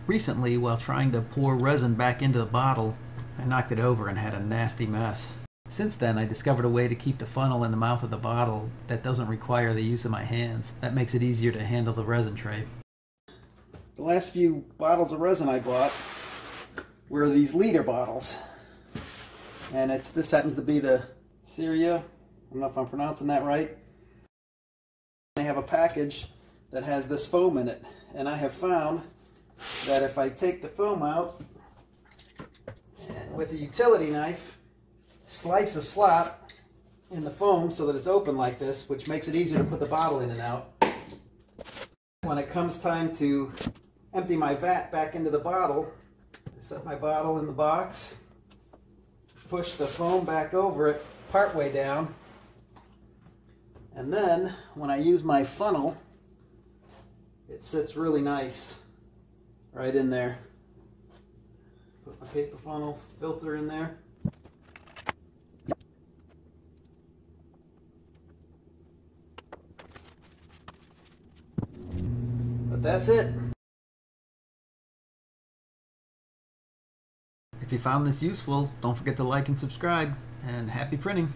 Recently, while trying to pour resin back into the bottle, I knocked it over and had a nasty mess. Since then, I discovered a way to keep the funnel in the mouth of the bottle that doesn't require the use of my hands. That makes it easier to handle the resin tray. The last few bottles of resin I bought were these liter bottles. And this happens to be the Syria. I don't know if I'm pronouncing that right. They have a package that has this foam in it. And I have found that if I take the foam out and with a utility knife, slice a slot in the foam so that it's open like this, which makes it easier to put the bottle in and out. When it comes time to empty my vat back into the bottle, I set my bottle in the box, push the foam back over it partway down, and then when I use my funnel, it sits really nice right in there. Put my paper funnel filter in there. But that's it. If you found this useful, don't forget to like and subscribe, and happy printing!